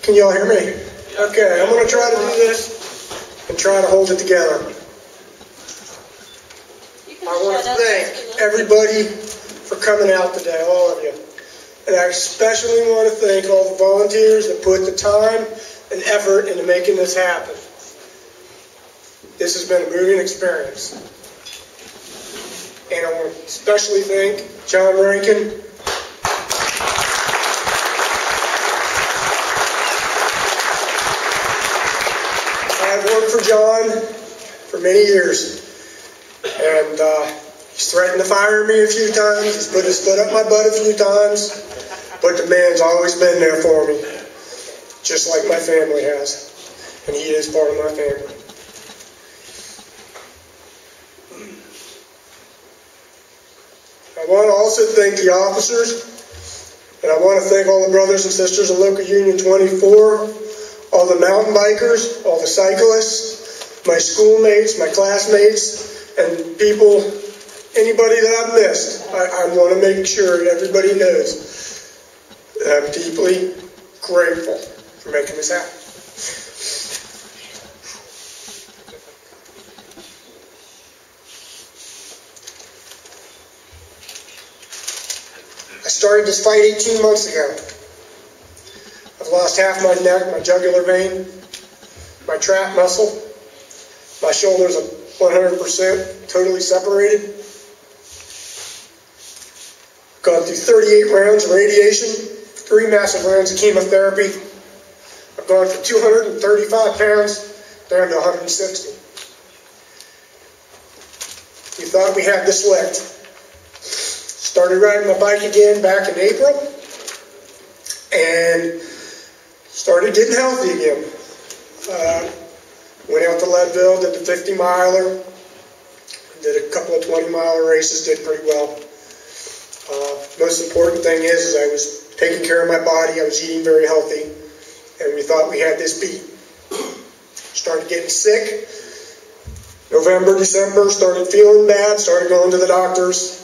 Can y'all hear me? Okay, I'm going to try to do this and try to hold it together. I want to thank everybody for coming out today, all of you. And I especially want to thank all the volunteers that put the time and effort into making this happen. This has been a moving experience. And I want to especially thank John Rankin. I've worked for John for many years, and he's threatened to fire me a few times. He's put his foot up my butt a few times, but the man's always been there for me, just like my family has, and he is part of my family. I want to also thank the officers, and I want to thank all the brothers and sisters of Local Union 24, all the mountain bikers, all the cyclists, my schoolmates, my classmates, and people, anybody that I've missed. I want to make sure everybody knows that I'm deeply grateful for making this happen. I started this fight 18 months ago. I've lost half my neck, my jugular vein, my trap muscle. My shoulders are 100% totally separated. Gone through 38 rounds of radiation, 3 massive rounds of chemotherapy. I've gone from 235 pounds down to 160. We thought we had this licked. Started riding my bike again back in April, and started getting healthy again. Went out to Leadville, did the 50-miler, did a couple of 20-mile races, did pretty well. Most important thing is I was taking care of my body, I was eating very healthy, and we thought we had this beat. Started getting sick. November, December, started feeling bad, started going to the doctors.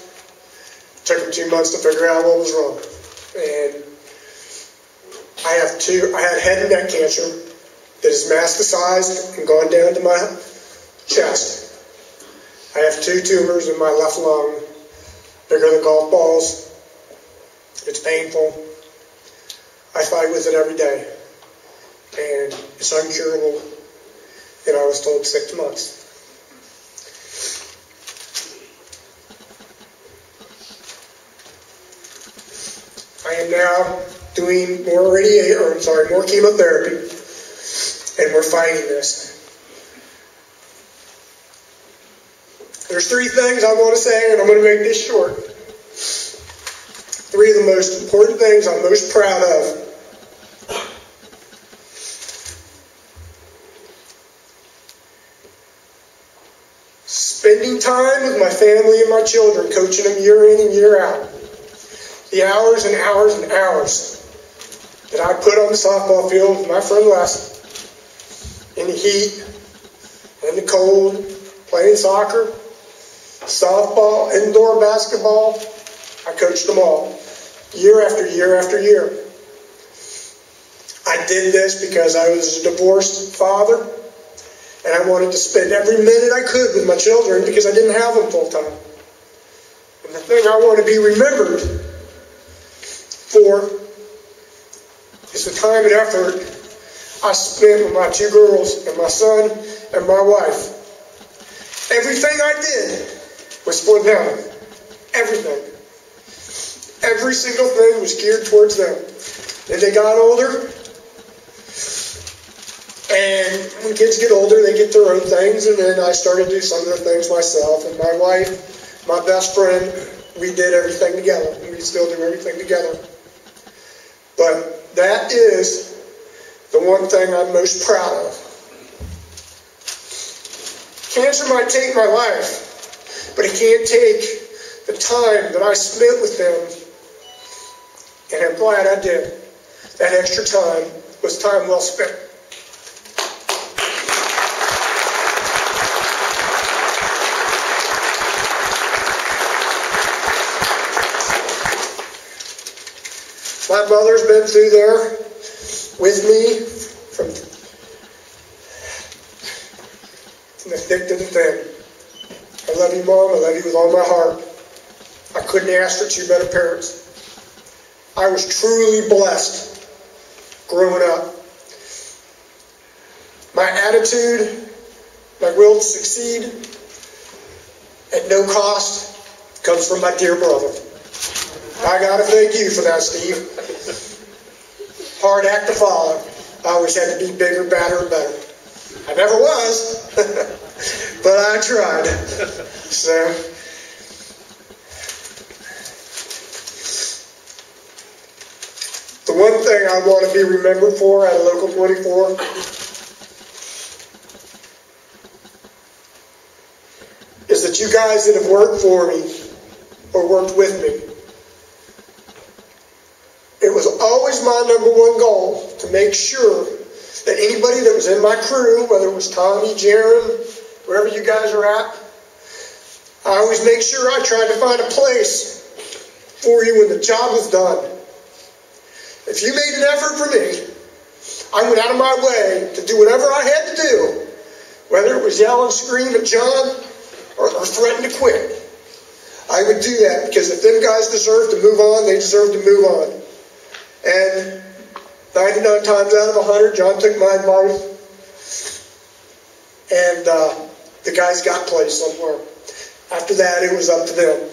Took them 2 months to figure out what was wrong. And I had head and neck cancer that is metastasized and gone down to my chest. I have 2 tumors in my left lung, bigger than golf balls. It's painful. I fight with it every day. And it's uncurable. And I was told 6 months. I am now doing more chemotherapy, and we're fighting this. There's 3 things I want to say, and I'm going to make this short. 3 of the most important things I'm most proud of. Spending time with my family and my children, coaching them year in and year out. The hours and hours and hours that I put on the softball field with my friend Les, in the heat, in the cold, playing soccer, softball, indoor basketball, I coached them all, year after year after year. I did this because I was a divorced father, and I wanted to spend every minute I could with my children because I didn't have them full time. And the thing I want to be remembered for is the time and effort I spent with my 2 girls and my son and my wife. Everything I did was for them. Everything. Every single thing was geared towards them. As they got older, and when kids get older, they get their own things, and then I started to do some of the things myself. And my wife, my best friend, we did everything together. And we still do everything together. But that is the one thing I'm most proud of. Cancer might take my life, but it can't take the time that I spent with them, and I'm glad I did. That extra time was time well spent. My mother's been through there. with me from the thick to the thin. I love you, Mom. I love you with all my heart. I couldn't ask for two better parents. I was truly blessed growing up. My attitude, my will to succeed at no cost comes from my dear brother. I gotta thank you for that, Steve. Hard act to follow. I always had to be bigger, badder, and better. I never was, but I tried. So, the one thing I want to be remembered for at Local 24 is that you guys that have worked for me or worked with me, it was always my number one goal to make sure that anybody that was in my crew, whether it was Tommy, Jaron, wherever you guys are at, I always make sure I tried to find a place for you when the job was done. If you made an effort for me, I went out of my way to do whatever I had to do, whether it was yell and scream at John or threaten to quit. I would do that because if them guys deserve to move on, they deserve to move on. And 99 times out of 100, John took my advice, and the guys got placed somewhere. After that, it was up to them.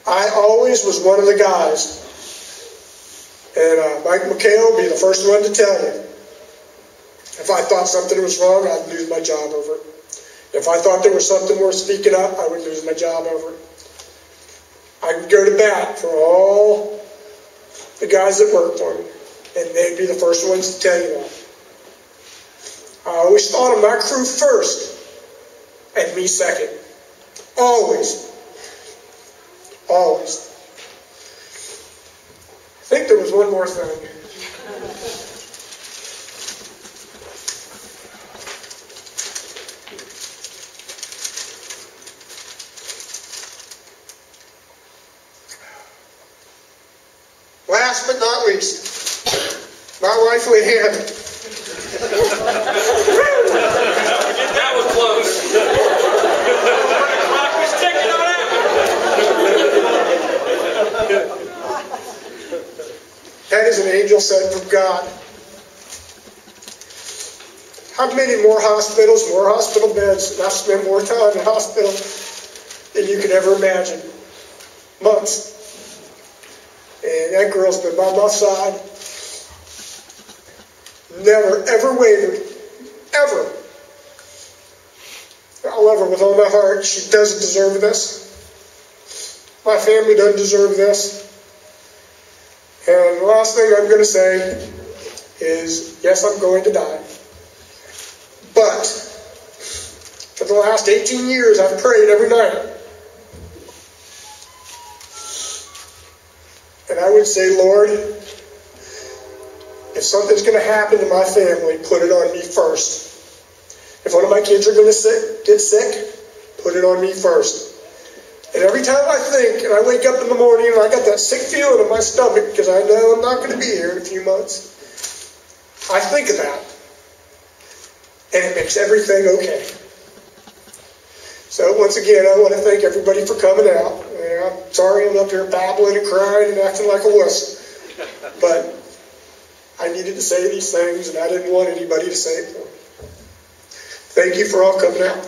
I always was one of the guys, and Mike McHale will be the first one to tell you. If I thought something was wrong, I'd lose my job over it. If I thought there was something worth speaking up, I would lose my job over it. I would go to bat for all the guys that worked for me, and they'd be the first ones to tell you that. I always thought of my crew first, and me second. Always. Always. I think there was one more thing. Last but not least, my wife Leanne. That was close. The clock was ticking on that. That is an angel sent from God. How many more hospitals, more hospital beds, and I've spent more time in hospital than you could ever imagine. Months. And that girl's been by my side. Never, ever wavered. Ever. I love her with all my heart. She doesn't deserve this. My family doesn't deserve this. And the last thing I'm going to say is, yes, I'm going to die. But for the last 18 years, I've prayed every night. And I would say, Lord, if something's going to happen to my family, put it on me first. If one of my kids are going to get sick, put it on me first. And every time I think, and I wake up in the morning and I got that sick feeling in my stomach because I know I'm not going to be here in a few months, I think of that. And it makes everything okay. So once again, I want to thank everybody for coming out. And I'm sorry I'm up here babbling and crying and acting like a wuss. But I needed to say these things, and I didn't want anybody to say it for me. Thank you for all coming out.